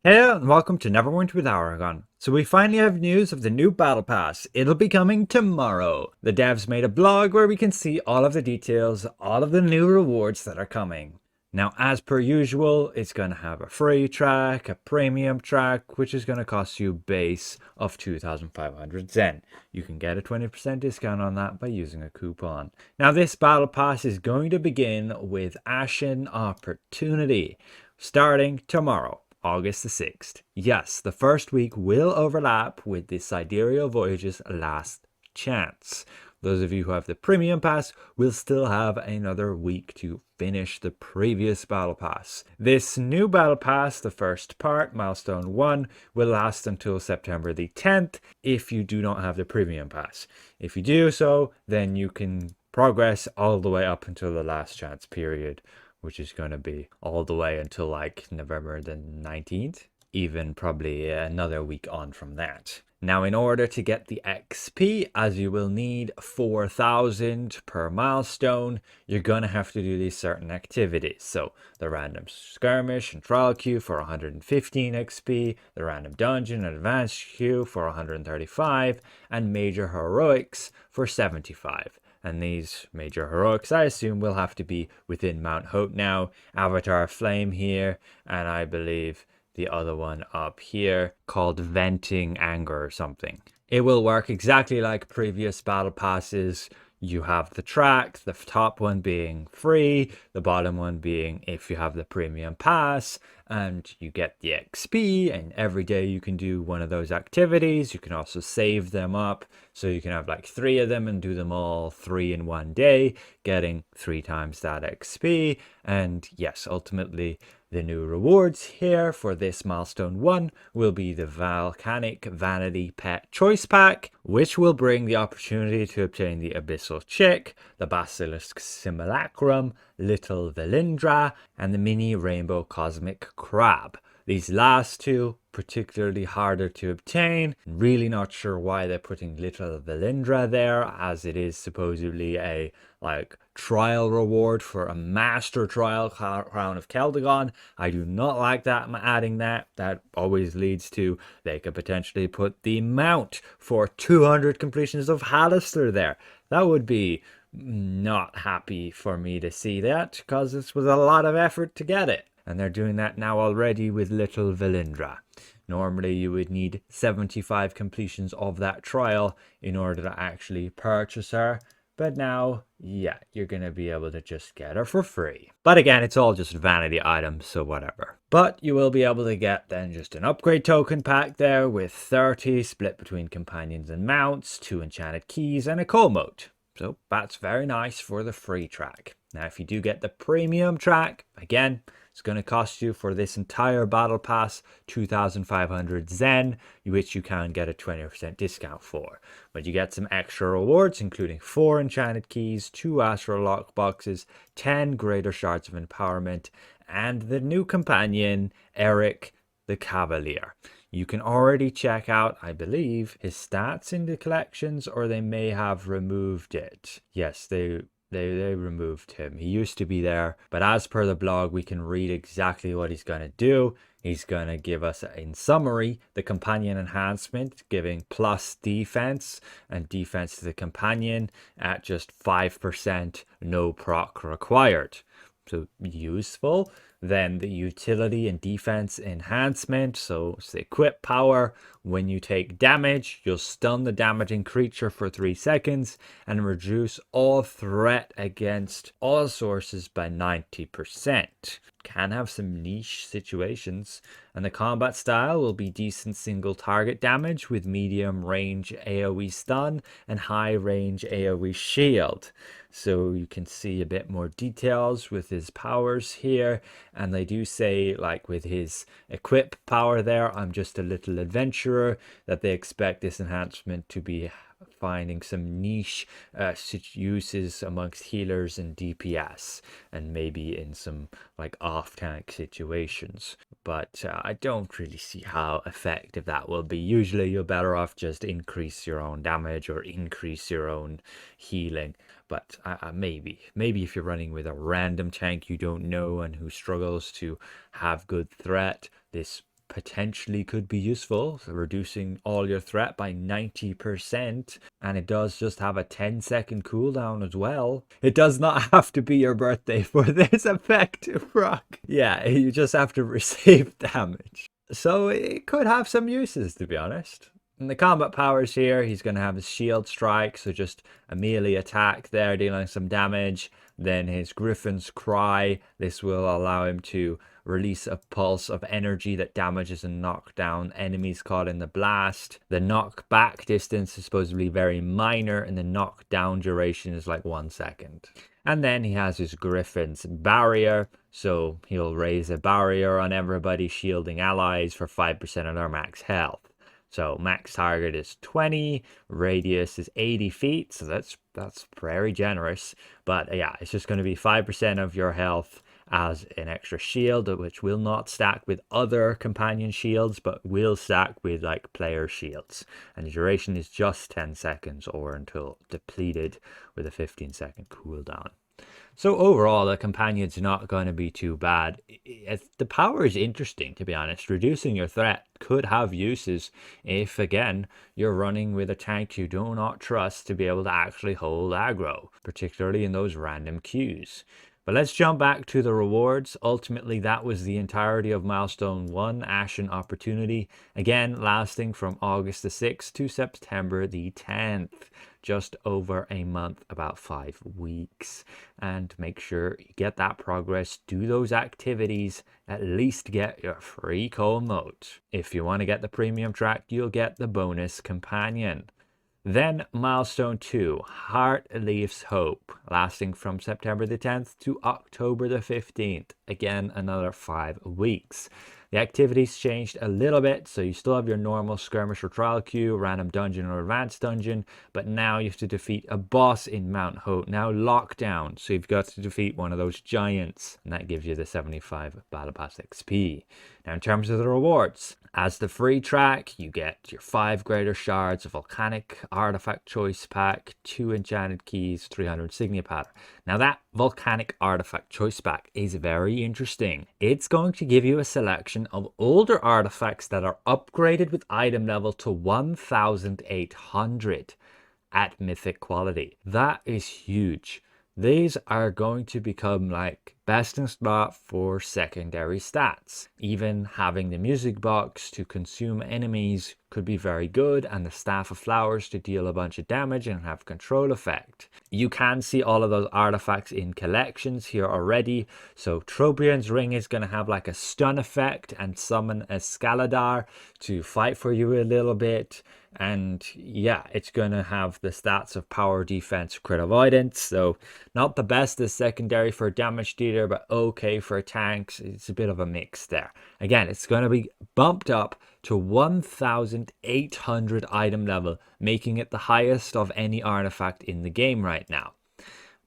Hello and welcome to Neverwinter with Aragon. So we finally have news of the new Battle Pass. It'll be coming tomorrow. The devs made a blog where we can see all of the details, all of the new rewards that are coming. Now, as per usual, it's going to have a free track, a premium track, which is going to cost you base of 2,500 Zen. You can get a 20% discount on that by using a coupon. Now, this Battle Pass is going to begin with Ashen Opportunity, starting tomorrow. August the 6th. Yes, the first week will overlap with the Sidereal Voyage's last chance. Those of you who have the Premium Pass will still have another week to finish the previous Battle Pass. This new Battle Pass, the first part, Milestone 1, will last until September the 10th if you do not have the Premium Pass. If you do so, then you can progress all the way up until the last chance period, which is going to be all the way until like November the 19th, even probably another week on from that. Now, in order to get the XP, as you will need 4,000 per milestone, you're going to have to do these certain activities. So the random skirmish and trial queue for 115 XP, the random dungeon and advanced queue for 135, and major heroics for 75. And these major heroics, I assume, will have to be within Mount Hope now. Avatar Flame here, and I believe the other one up here called Venting Anger or something. It will work exactly like previous battle passes. You have the track, the top one being free, the bottom one being if you have the premium pass, and you get the XP, and every day you can do one of those activities. You can also save them up, so you can have like 3 of them and do them all 3 in one day, getting 3 times that XP. And yes, ultimately the new rewards here for this milestone 1 will be the Volcanic Vanity Pet Choice Pack, which will bring the opportunity to obtain the Abyssal Chick, the Basilisk Simulacrum, Little Velindra, and the Mini Rainbow Cosmic Crab. These last two particularly harder to obtain. Really not sure why they're putting Little Velindra there, as it is supposedly a trial reward for a master trial, Crown of Keldagon. I do not like that adding that. That always leads to they could potentially put the mount for 200 completions of Halaster there. That would be not happy for me to see that, because this was a lot of effort to get it. And they're doing that now already with Little Velindra. Normally you would need 75 completions of that trial in order to actually purchase her. But now, yeah, you're going to be able to just get her for free. But again, it's all just vanity items, so whatever. But you will be able to get then just an upgrade token pack there with 30 split between companions and mounts, 2 enchanted keys, and a coal moat. So that's very nice for the free track. Now, if you do get the premium track, again, it's going to cost you for this entire battle pass 2,500 Zen, which you can get a 20% discount for. But you get some extra rewards, including 4 enchanted keys, 2 astral lock boxes, 10 greater shards of empowerment, and the new companion, Eric the Cavalier. You can already check out, I believe, his stats in the collections, or they may have removed it. Yes, they removed him. He used to be there, but as per the blog, we can read exactly what he's going to do. He's going to give us, in summary, the companion enhancement, giving plus defense and defense to the companion at just 5%, no proc required. So useful. Then the utility and defense enhancement, so it's the equip power. When you take damage, you'll stun the damaging creature for 3 seconds and reduce all threat against all sources by 90%. Can have some niche situations. And the combat style will be decent single target damage with medium range AoE stun and high range AoE shield. So you can see a bit more details with his powers here. And they do say, like with his equip power there, I'm just a little adventurer, that they expect this enhancement to be finding some niche uses amongst healers and DPS, and maybe in some like off-tank situations. But I don't really see how effective that will be. Usually you're better off just increase your own damage or increase your own healing. But maybe if you're running with a random tank you don't know and who struggles to have good threat, this potentially could be useful, so reducing all your threat by 90%, and it does just have a 10-second cooldown as well. It does not have to be your birthday for this effect to proc. Yeah, you just have to receive damage. So it could have some uses, to be honest. In the combat powers here, he's going to have his shield strike, so just a melee attack there, dealing some damage. Then his Griffin's Cry, this will allow him to release a pulse of energy that damages and knocks down enemies caught in the blast. The knockback distance is supposedly very minor, and the knockdown duration is like 1 second. And then he has his Griffin's Barrier, so he'll raise a barrier on everybody, shielding allies for 5% of their max health. So max target is 20, radius is 80 feet, so that's very generous. But yeah, it's just going to be 5% of your health as an extra shield, which will not stack with other companion shields, but will stack with like player shields. And the duration is just 10 seconds or until depleted with a 15-second cooldown. So overall, the companion's not going to be too bad. The power is interesting, to be honest. Reducing your threat could have uses if, again, you're running with a tank you do not trust to be able to actually hold aggro, particularly in those random queues. But let's jump back to the rewards. Ultimately, that was the entirety of Milestone 1, Ashen Opportunity. Again, lasting from August the 6th to September the 10th. Just over a month, about 5 weeks. And make sure you get that progress, do those activities, at least get your free coal moat. If you want to get the premium track, you'll get the bonus companion. Then Milestone 2, Heart Leaves Hope, lasting from September the 10th to October the 15th. Again, another 5 weeks. The activities changed a little bit, so you still have your normal skirmish or trial queue, random dungeon or advanced dungeon, but now you have to defeat a boss in Mount Hope, now lockdown, so you've got to defeat one of those giants, and that gives you the 75 Battle Pass XP. Now in terms of the rewards, as the free track, you get your 5 greater shards, a volcanic artifact choice pack, 2 enchanted keys, 300 insignia powder. Now that volcanic artifact choice pack is very interesting. It's going to give you a selection of older artifacts that are upgraded with item level to 1800 at mythic quality. That is huge. These are going to become like best in slot for secondary stats. Even having the music box to consume enemies could be very good, and the Staff of Flowers to deal a bunch of damage and have control effect. You can see all of those artifacts in collections here already. So Trobriand's Ring is going to have like a stun effect and summon a Scaladar to fight for you a little bit. And yeah, it's going to have the stats of power, defense, crit avoidance. So not the best as secondary for damage dealer, but okay for tanks. It's a bit of a mix there. Again, it's going to be bumped up to 1800 item level, making it the highest of any artifact in the game right now.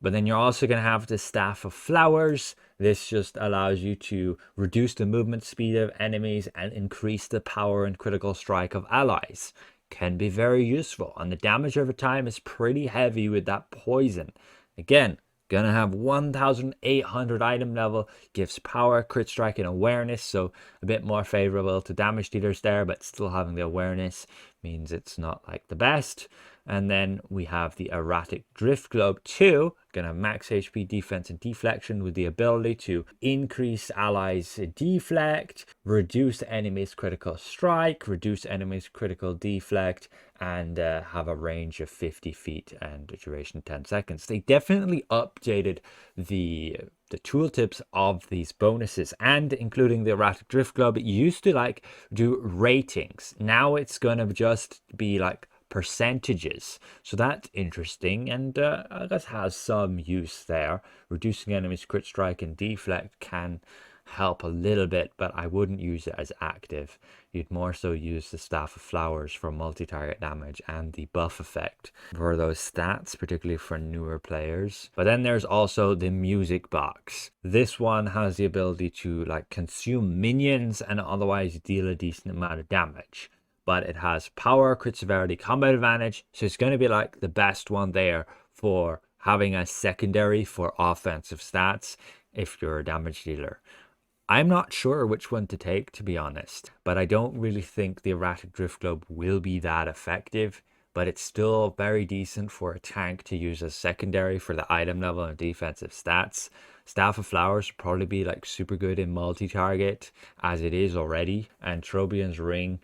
But then you're also going to have the Staff of Flowers. This just allows you to reduce the movement speed of enemies and increase the power and critical strike of allies. Can be very useful, and the damage over time is pretty heavy with that poison. Again, gonna have 1800 item level, gives power, crit strike, and awareness, so a bit more favorable to damage dealers there, but still having the awareness means it's not like the best. And then we have the Erratic Drift Globe 2, gonna have max HP, defense, and deflection with the ability to increase allies' deflect, reduce enemies' critical strike, reduce enemies' critical deflect, and have a range of 50 feet and a duration 10 seconds. They definitely updated the tooltips of these bonuses, and including the Erratic Drift Globe. It used to like do ratings. Now it's gonna just be like percentages, so that's interesting, and I guess has some use there. Reducing enemies crit strike and deflect can help a little bit, but I wouldn't use it as active. You'd more so use the Staff of Flowers for multi-target damage and the buff effect for those stats, particularly for newer players. But then there's also the music box. This one has the ability to like consume minions and otherwise deal a decent amount of damage. But it has power, crit severity, combat advantage, so it's going to be like the best one there for having a secondary for offensive stats if you're a damage dealer. I'm not sure which one to take, to be honest, but I don't really think the Erratic Drift Globe will be that effective, but it's still very decent for a tank to use as secondary for the item level and defensive stats. Staff of Flowers will probably be like super good in multi-target as it is already, and Trobian's Ring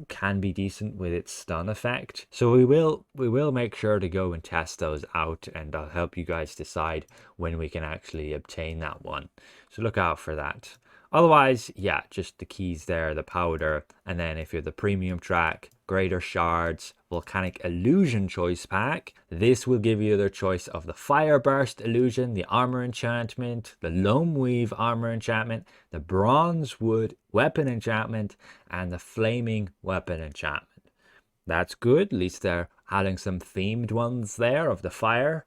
can be decent with its stun effect. So we will make sure to go and test those out, and I'll help you guys decide when we can actually obtain that one. So look out for that. Otherwise, yeah, just the keys there, the powder, and then if you're the premium track, Greater Shards, Volcanic Illusion choice pack. This will give you the choice of the Fire Burst Illusion, the Armor Enchantment, the Loam Weave Armor Enchantment, the Bronze Wood Weapon Enchantment, and the Flaming Weapon Enchantment. That's good, at least they're adding some themed ones there of the fire.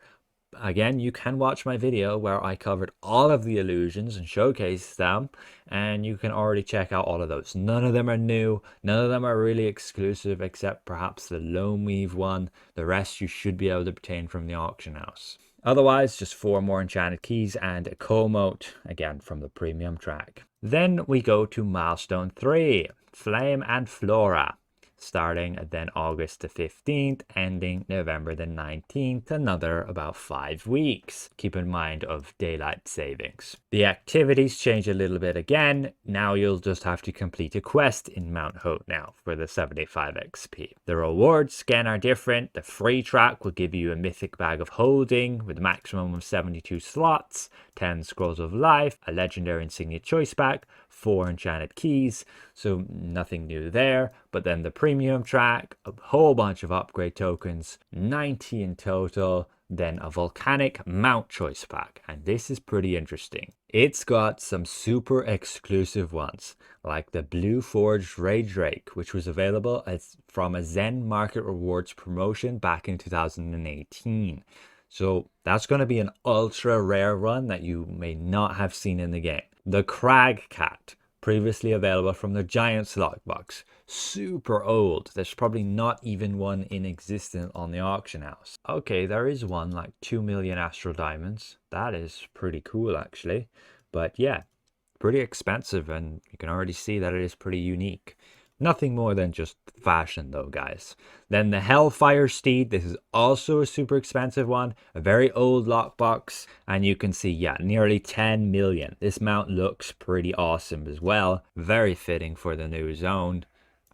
Again, you can watch my video where I covered all of the illusions and showcased them, and you can already check out all of those. None of them are new, none of them are really exclusive except perhaps the Loam Weave one. The rest you should be able to obtain from the auction house. Otherwise, just 4 more enchanted keys and a co-mote, again from the premium track. Then we go to milestone 3, Flame and Flora. Starting then August the 15th, ending November the 19th, another about 5 weeks. Keep in mind of daylight savings. The activities change a little bit again. Now you'll just have to complete a quest in Mount Hope now for the 75 XP. The rewards again are different. The free track will give you a mythic bag of holding with a maximum of 72 slots, 10 scrolls of life, a legendary insignia choice pack, 4 enchanted keys, so nothing new there. But then the premium track, a whole bunch of upgrade tokens, 90 in total, then a volcanic mount choice pack, and this is pretty interesting. It's got some super exclusive ones, like the Blue Forged Ray Drake, which was available as from a Zen Market Rewards promotion back in 2018. So that's going to be an ultra rare one that you may not have seen in the game. The Crag Cat, previously available from the Giant Slot Box. Super old. There's probably not even one in existence on the auction house. Okay, there is one, like 2 million Astral Diamonds. That is pretty cool, actually. But yeah, pretty expensive, and you can already see that it is pretty unique. Nothing more than just fashion though, guys. Then the Hellfire Steed. This is also a super expensive one. A very old lockbox. And you can see, yeah, nearly 10 million. This mount looks pretty awesome as well. Very fitting for the new zone.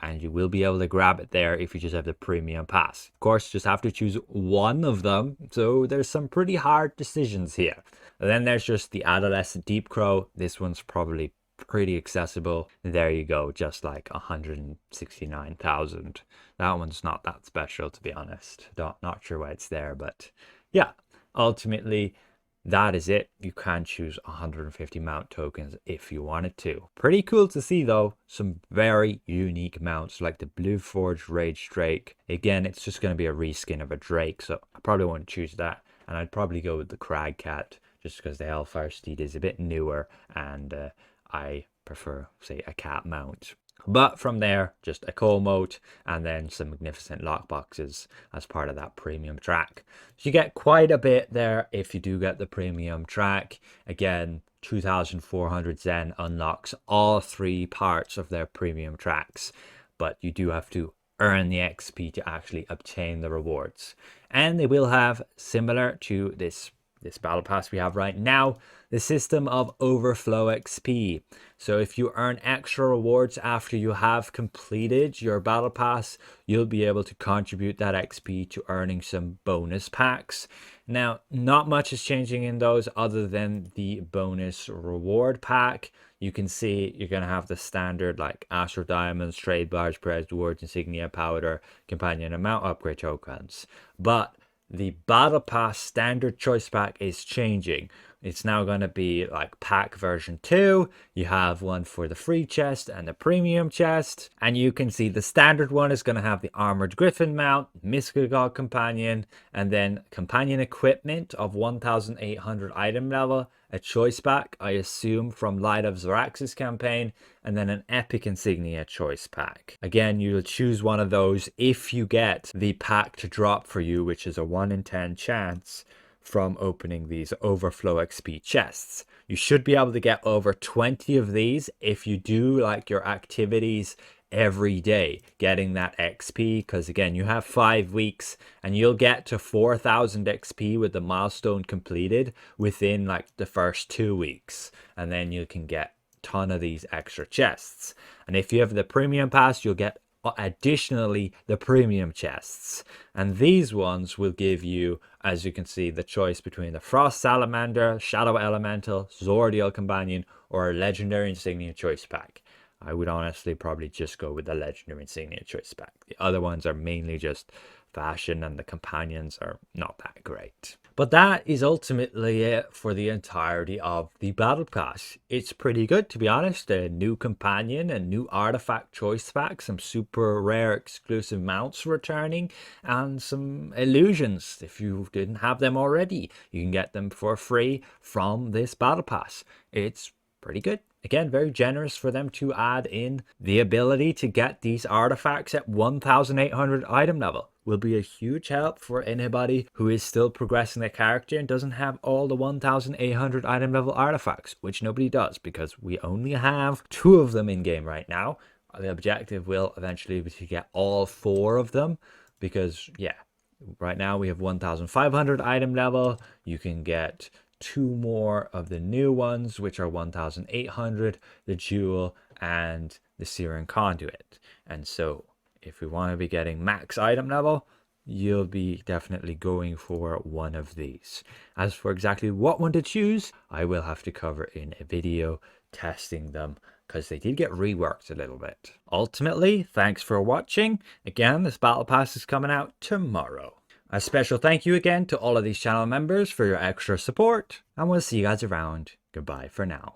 And you will be able to grab it there if you just have the premium pass. Of course, just have to choose one of them. So there's some pretty hard decisions here. And then there's just the Adolescent Deep Crow. This one's probably pretty accessible. There you go, just like 169,000. That one's not that special, to be honest. Not sure why it's there, but yeah, ultimately that is it. You can choose 150 mount tokens if you wanted to. Pretty cool to see though, some very unique mounts like the Blue Forged Rage Drake. Again, it's just going to be a reskin of a Drake, so I probably won't choose that, and I'd probably go with the Crag Cat just because the Hellfire Steed is a bit newer, and I prefer, say, a cat mount. But from there, just a coal moat and then some magnificent lockboxes as part of that premium track. So you get quite a bit there if you do get the premium track. Again, 2,400 Zen unlocks all 3 parts of their premium tracks, but you do have to earn the XP to actually obtain the rewards. And they will have, similar to this battle pass we have right now, the system of overflow XP. So if you earn extra rewards after you have completed your battle pass, you'll be able to contribute that XP to earning some bonus packs. Now, not much is changing in those other than the bonus reward pack. You can see you're going to have the standard like Astral Diamonds, Trade Bars, Prize Rewards, Insignia, Powder, Companion, and Mount Upgrade tokens. But the battle pass standard choice pack is changing. It's now going to be like pack version 2. You have one for the free chest and the premium chest, and you can see the standard one is going to have the armored griffin mount, mystical god companion, and then companion equipment of 1,800 item level, a choice pack, I assume from Light of Xerax's campaign, and then an epic insignia choice pack. Again, you'll choose one of those if you get the pack to drop for you, which is a 1 in 10 chance from opening these overflow XP chests. You should be able to get over 20 of these if you do like your activities every day, getting that XP, because again, you have 5 weeks and you'll get to 4,000 XP with the milestone completed within like the first 2 weeks, and then you can get a ton of these extra chests. And if you have the premium pass, you'll get additionally the premium chests, and these ones will give you, as you can see, the choice between the Frost Salamander, Shadow Elemental, Zordial Companion, or a Legendary Insignia choice pack. I would honestly probably just go with the Legendary Insignia choice pack. The other ones are mainly just fashion, and the companions are not that great. But that is ultimately it for the entirety of the Battle Pass. It's pretty good, to be honest. A new companion, a new artifact choice pack, some super rare exclusive mounts returning, and some illusions. If you didn't have them already, you can get them for free from this Battle Pass. It's pretty good. Again, very generous for them to add in the ability to get these artifacts at 1,800 item level. Will be a huge help for anybody who is still progressing their character and doesn't have all the 1,800 item level artifacts, which nobody does because we only have 2 of them in game right now. The objective will eventually be to get all 4 of them, because yeah, right now we have 1,500 item level. You can get 2 more of the new ones, which are 1,800, the Jewel and the Syrian Conduit. And so if we want to be getting max item level, you'll be definitely going for one of these. As for exactly what one to choose, I will have to cover in a video testing them, because they did get reworked a little bit. Ultimately, thanks for watching. Again, this Battle Pass is coming out tomorrow. A special thank you again to all of these channel members for your extra support, and we'll see you guys around. Goodbye for now.